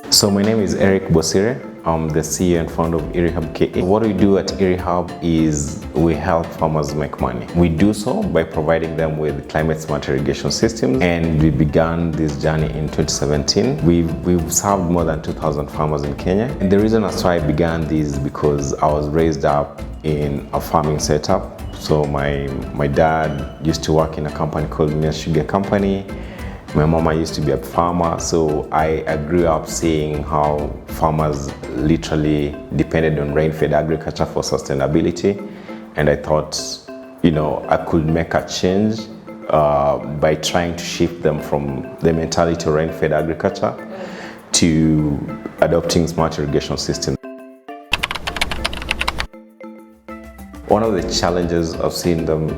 So my name is Eric. I'm the CEO and founder of Irri-Hub Ke. What we do at Irri-Hub is we help farmers make money. We do so by providing them with climate smart irrigation systems, and we began this journey in 2017. We've served more than 2,000 farmers in Kenya. And the reason as to why I began this is because I was raised up in a farming setup. So my dad used to work in a company called Mia Sugar Company. My mama used to be a farmer, so I grew up seeing how farmers literally depended on rain-fed agriculture for sustainability. And I thought, I could make a change by trying to shift them from the mentality of rain-fed agriculture to adopting smart irrigation systems. One of the challenges I've seen them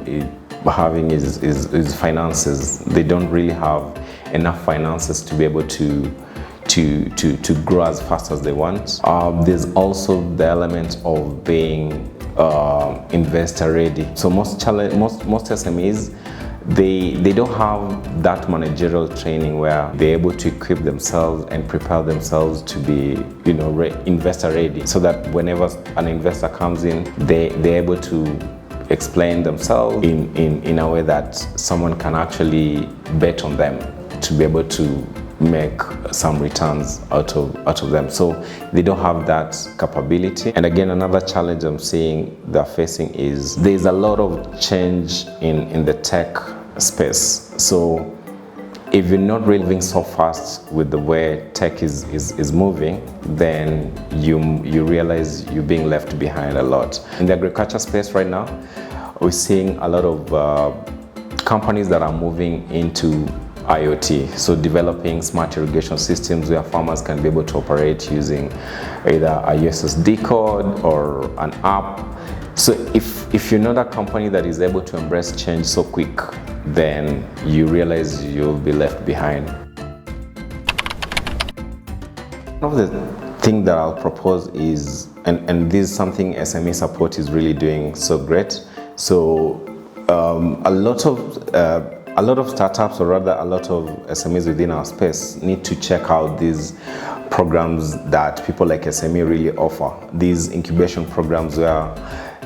having is finances. They don't really have enough finances to be able to grow as fast as they want. There's also the element of being investor ready. So most SMEs, they don't have that managerial training where they're able to equip themselves and prepare themselves to be investor ready, so that whenever an investor comes in, they're able to explain themselves in a way that someone can actually bet on them to be able to make some returns out of them. So they don't have that capability. And again, another challenge I'm seeing they're facing is there's a lot of change in the tech space. So if you're not really moving so fast with the way tech is moving, then you realize you're being left behind a lot. In the agriculture space right now, we're seeing a lot of companies that are moving into IoT, so developing smart irrigation systems where farmers can be able to operate using either a USSD code or an app. So if you're not a company that is able to embrace change so quick, then you realize you'll be left behind. One of the things that I'll propose is, and this is something SME support is really doing so great. So a lot of startups, or rather a lot of SMEs within our space, need to check out these programs that people like SME really offer. These incubation programs where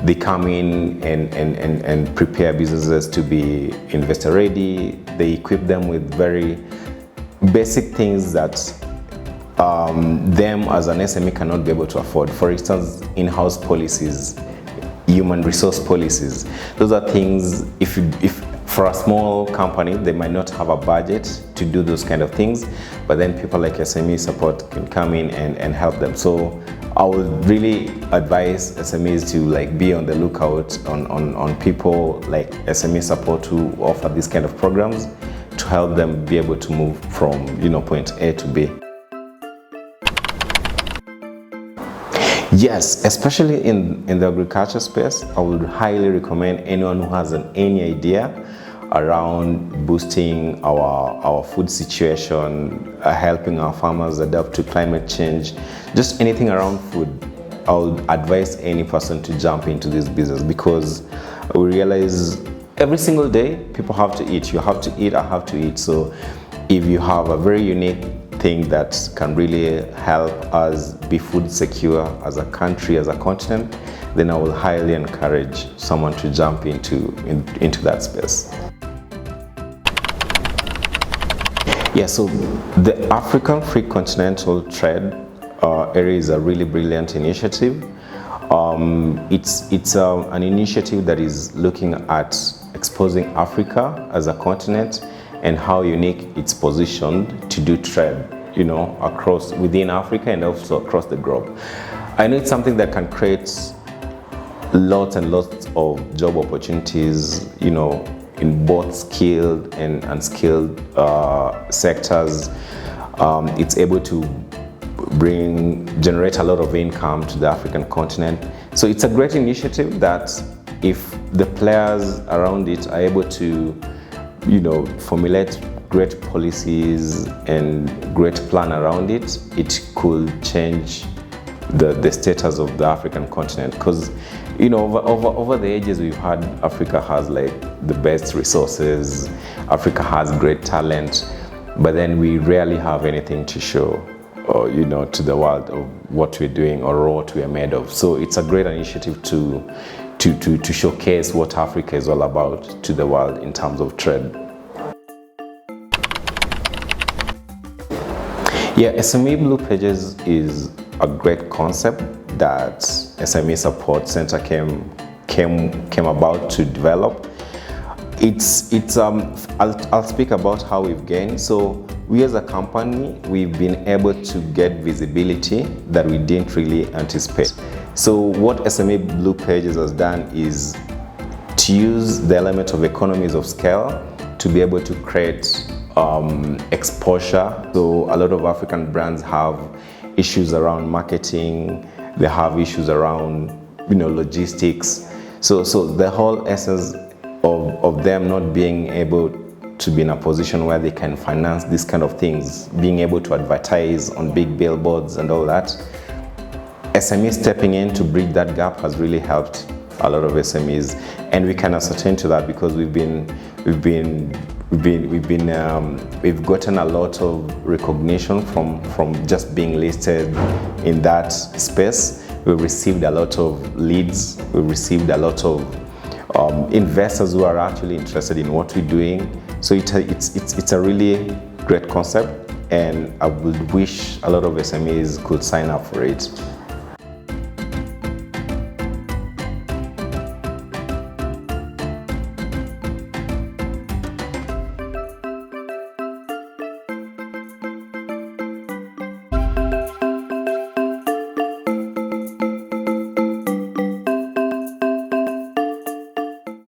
they come in and prepare businesses to be investor ready. They equip them with very basic things that them as an SME cannot be able to afford. For instance, in-house policies, human resource policies. Those are things, if for a small company, they might not have a budget to do those kind of things, but then people like SME support can come in and help them. So I would really advise SMEs to be on the lookout on people like SME support who offer these kind of programs to help them be able to move from point A to B. Yes, especially in the agriculture space, I would highly recommend anyone who has any idea around boosting our food situation, helping our farmers adapt to climate change, just anything around food. I would advise any person to jump into this business, because we realize every single day people have to eat. You have to eat, I have to eat. So if you have a very unique thing that can really help us be food secure as a country, as a continent, then I will highly encourage someone to jump into that space. Yeah, so the African Free Continental Trade area is a really brilliant initiative. It's an initiative that is looking at exposing Africa as a continent and how unique it's positioned to do trade, across within Africa and also across the globe. I know it's something that can create lots and lots of job opportunities, in both skilled and unskilled sectors. It's able to generate a lot of income to the African continent. So it's a great initiative that if the players around it are able to, formulate great policies and great plan around it, it could change the status of the African continent. Because over the ages we've had, Africa has the best resources, Africa has great talent, but then we rarely have anything to show to the world of what we're doing or what we're made of. So it's a great initiative to showcase what Africa is all about to the world in terms of trade. Yeah, SME Blue Pages is a great concept that SME Support Center came about to develop. I'll speak about how we've gained. So we as a company, we've been able to get visibility that we didn't really anticipate. So what SME Blue Pages has done is to use the element of economies of scale to be able to create exposure. So a lot of African brands have issues around marketing, they have issues around logistics. So the whole essence of them not being able to be in a position where they can finance these kind of things, being able to advertise on big billboards and all that, SME stepping in to bridge that gap has really helped a lot of SMEs, and we can ascertain to that because we've gotten a lot of recognition from just being listed in that space. We've received a lot of leads. We've received a lot of investors who are actually interested in what we're doing. So it's a really great concept, and I would wish a lot of SMEs could sign up for it.